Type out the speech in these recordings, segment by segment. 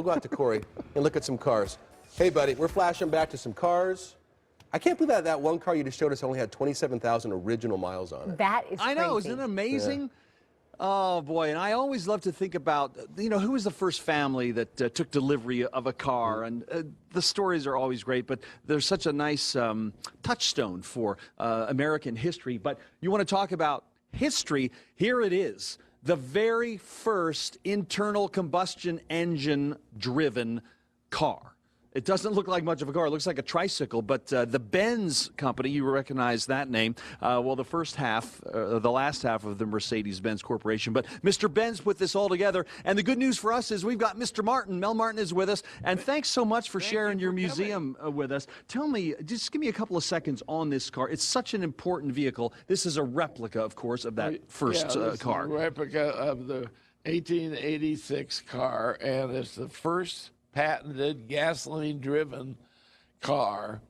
We'll go out to Cory and look at some cars. Hey, buddy, we're flashing back to some cars. I can't believe that one car you just showed us only had 27,000 original miles on it. That is crazy. I know, isn't it amazing? Yeah. Oh, boy, and I always love to think about, who was the first family that took delivery of a car, and the stories are always great, but there's such a nice touchstone for American history. But you want to talk about history, here it is, the very first internal combustion engine-driven car. It doesn't look like much of a car. It looks like a tricycle, but the Benz company, you recognize that name. Well, the first half, the last half of the Mercedes-Benz Corporation. But Mr. Benz put this all together. And the good news for us is we've got Mr. Martin. Mel Martin is with us. And thanks so much for sharing your museum with us. Tell me, just give me a couple of seconds on this car. It's such an important vehicle. This is a replica, of course, of that first car. Is a replica of the 1886 car, and it's the first patented gasoline-driven car.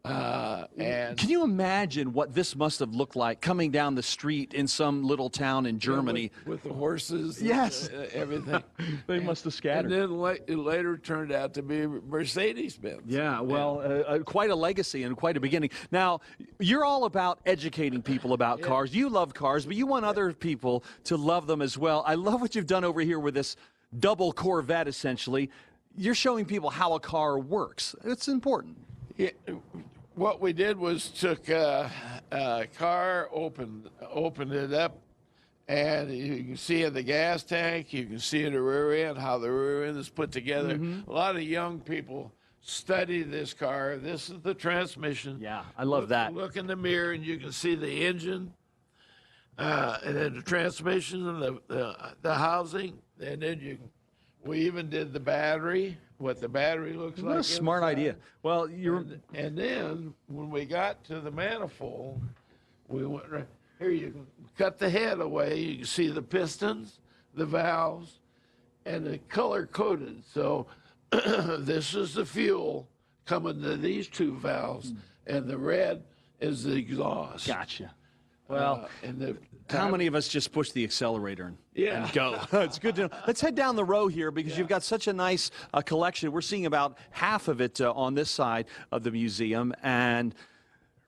And can you imagine what this must have looked like coming down the street in some little town in Germany? With the horses, yes, and, everything. They must have scattered. And then it later turned out to be Mercedes-Benz. Yeah, well, quite a legacy and quite a beginning. Now, you're all about educating people about cars. You love cars, but you want other people to love them as well. I love what you've done over here with this double Corvette, essentially. You're showing people how a car works. It's important. Yeah, what we did was took a car, opened it up, and you can see in the gas tank, you can see in the rear end how the rear end is put together. A lot of young people study this car. This is the transmission. Yeah, I love that. Look in the mirror and you can see the engine, and then the transmission and the housing, and then we even did the battery, what the battery looks like. What a smart idea. Well, and then when we got to the manifold, we went right here. You can cut the head away. You can see the pistons, the valves, and the color coded. So this is the fuel coming to these two valves, and the red is the exhaust. Gotcha. Well, how many of us just push the accelerator and go? It's good to know. Let's head down the row here because you've got such a nice collection. We're seeing about half of it on this side of the museum, and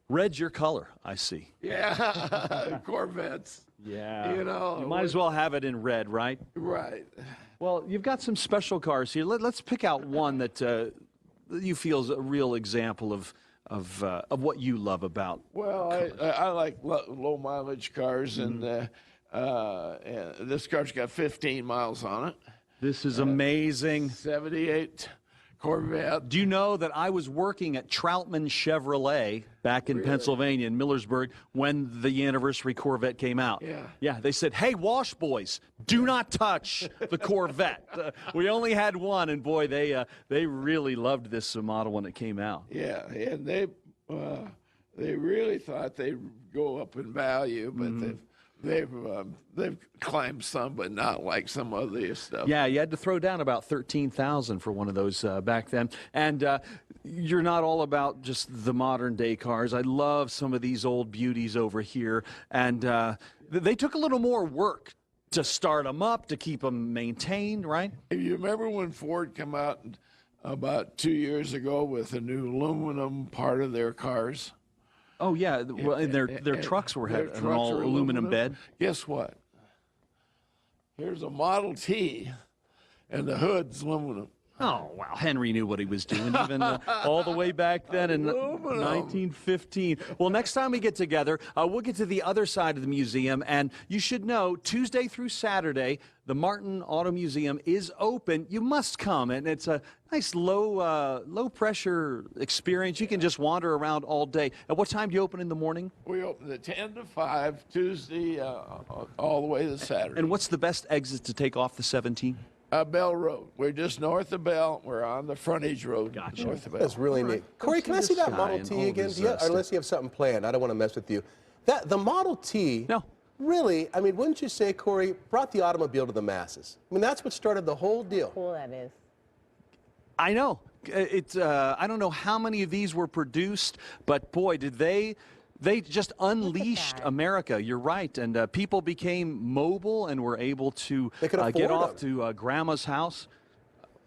red's your color, I see. Yeah, Corvettes. Yeah. You know. You might as well have it in red, right? Right. Well, you've got some special cars here. Let's pick out one that you feel is a real example of what you love about. Well, I like low mileage cars, and this car's got 15 miles on it. This is amazing. 78 Corvette. Do you know that I was working at Troutman Chevrolet back in Pennsylvania, in Millersburg, when the anniversary Corvette came out? Yeah, they said, hey, Wash boys, do not touch the Corvette. We only had one, and boy, they really loved this model when it came out. Yeah, and they really thought they'd go up in value, but they've climbed some, but not like some other stuff. Yeah, you had to throw down about $13,000 for one of those back then. And you're not all about just the modern day cars. I love some of these old beauties over here, and they took a little more work to start them up, to keep them maintained, right? If you remember when Ford came out about 2 years ago with a new aluminum part of their cars? Oh, yeah. Well, and their trucks had an all aluminum bed. Guess what? Here's a Model T, and the hood's aluminum. Oh, wow. Henry knew what he was doing, even all the way back then in 1915. Well, next time we get together, we'll get to the other side of the museum. And you should know, Tuesday through Saturday, the Martin Auto Museum is open. You must come, and it's a nice low-pressure experience. You can just wander around all day. At what time do you open in the morning? We open at 10 to 5, Tuesday all the way to Saturday. And what's the best exit to take off the 17? Bell Road. We're just north of Bell. We're on the frontage road. Gotcha. North of Bell. That's really neat. Cory, can I see that Model T again? Unless you have something planned. I don't want to mess with you. The Model T, really, I mean, wouldn't you say, Cory, brought the automobile to the masses? I mean, that's what started the whole deal. Cool that is. I know. I don't know how many of these were produced, but boy, did they just unleashed America. You're right. And people became mobile and were able to get off to grandma's house.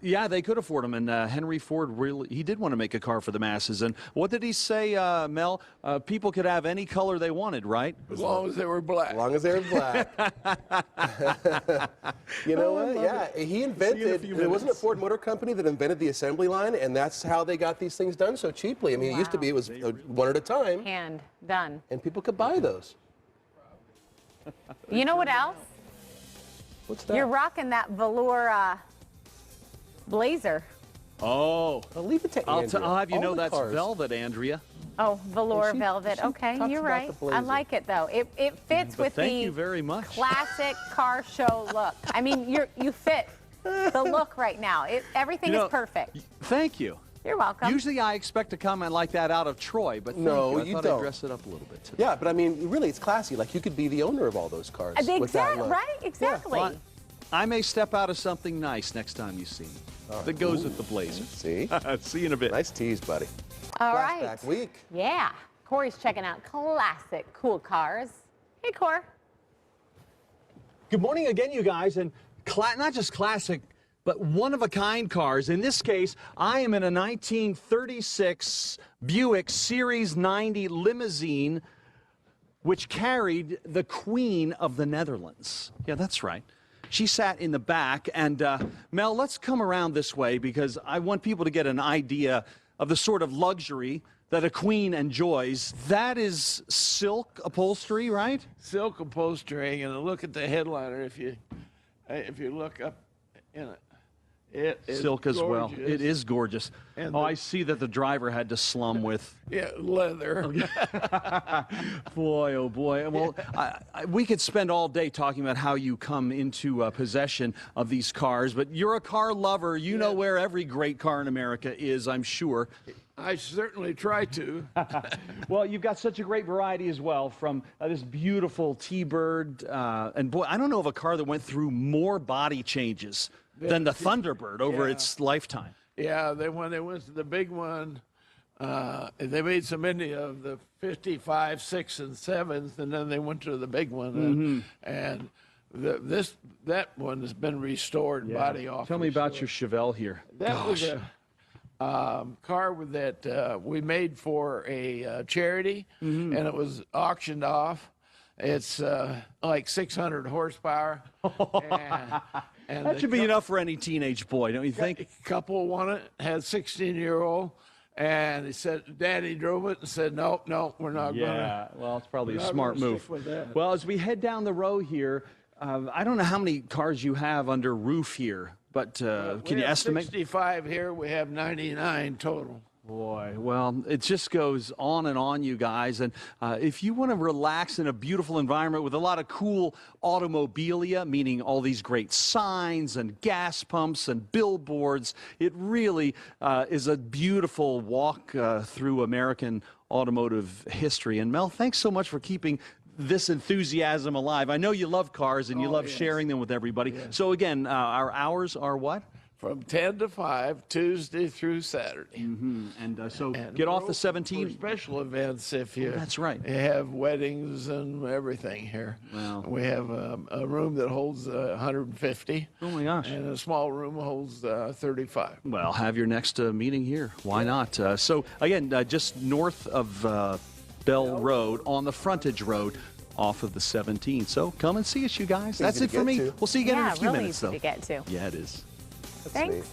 Yeah, they could afford them, and Henry Ford he did want to make a car for the masses. And what did he say, Mel? People could have any color they wanted, right? As long as they were black. As long as they were black. You know what? Yeah, he invented, it wasn't a Ford Motor Company that invented the assembly line, and that's how they got these things done so cheaply. I mean, it used to be, it was one at a time. Hand done. And people could buy those. You know what else? What's that? You're rocking that velour blazer. Oh. I'll leave it to Andrea. I'll have you All know the that's cars. velvet, Andrea. Oh, velour she velvet. Okay, talks you're about right. the blazer. I like it though. It fits with Thank the you very much. classic car show look. I mean, you fit the look right now. Everything is perfect. Thank you. You're welcome. Usually I expect a comment like that out of Troy, but No, thank you. I thought don't. I'd dress it up a little bit today. Yeah, but I mean, really, it's classy. Like, you could be the owner of all those cars with that look. Right? Exactly. Well, I may step out of something nice next time you see me that goes with the blazer. See? See you in a bit. Nice tease, buddy. All right. Flashback week. Yeah. Cory's checking out classic cool cars. Hey, Cor. Good morning again, you guys, and not just classic, but one-of-a-kind cars. In this case, I am in a 1936 Buick Series 90 limousine, which carried the Queen of the Netherlands. Yeah, that's right. She sat in the back, and Mel, let's come around this way because I want people to get an idea of the sort of luxury that a queen enjoys. That is silk upholstery, right? Silk upholstery, and look at the headliner. If you look up in it, it is silk as well. gorgeous. It is gorgeous. And I see that the driver had to slum with. Yeah, leather. Boy, oh boy. Well, we could spend all day talking about how you come into possession of these cars, but you're a car lover. You know where every great car in America is, I'm sure. I certainly try to. Well, you've got such a great variety as well, from this beautiful T-Bird, and boy, I don't know of a car that went through more body changes than the Thunderbird over its lifetime. Yeah, when they went to the big one, they made so many of the 55, 6, and 7s, and then they went to the big one, and that one has been restored, body off. Tell me about your Chevelle here. That was a car that we made for a charity, and it was auctioned off. It's like 600 horsepower. And That should be enough for any teenage boy, don't you think? A couple won it, had a 16-year-old, and he said, Daddy drove it and said, no, we're not going to. Yeah, well, it's probably a We're not smart gonna move. stick with that. Well, as we head down the row here, I don't know how many cars you have under roof here, but can you estimate? 65 here, we have 99 total. Boy, well, it just goes on, you guys. And if you want to relax in a beautiful environment with a lot of cool automobilia, meaning all these great signs and gas pumps and billboards, it really is a beautiful walk through American automotive history. And Mel, thanks so much for keeping this enthusiasm alive. I know you love cars and you love sharing them with everybody. So again, our hours are what? From 10 to 5, Tuesday through Saturday. And so get off the 17th. For special events, if you That's right. you have weddings and everything here. Wow. We have a room that holds 150. Oh my gosh. And a small room holds 35. Well, have your next meeting here. Why not? So again, just north of Bell Road on the frontage road off of the 17th. So come and see us, you guys. That's Easy it to for get me. to. We'll see you again in a few really minutes, easy though. to get to. Yeah, it is. That's Thanks. neat.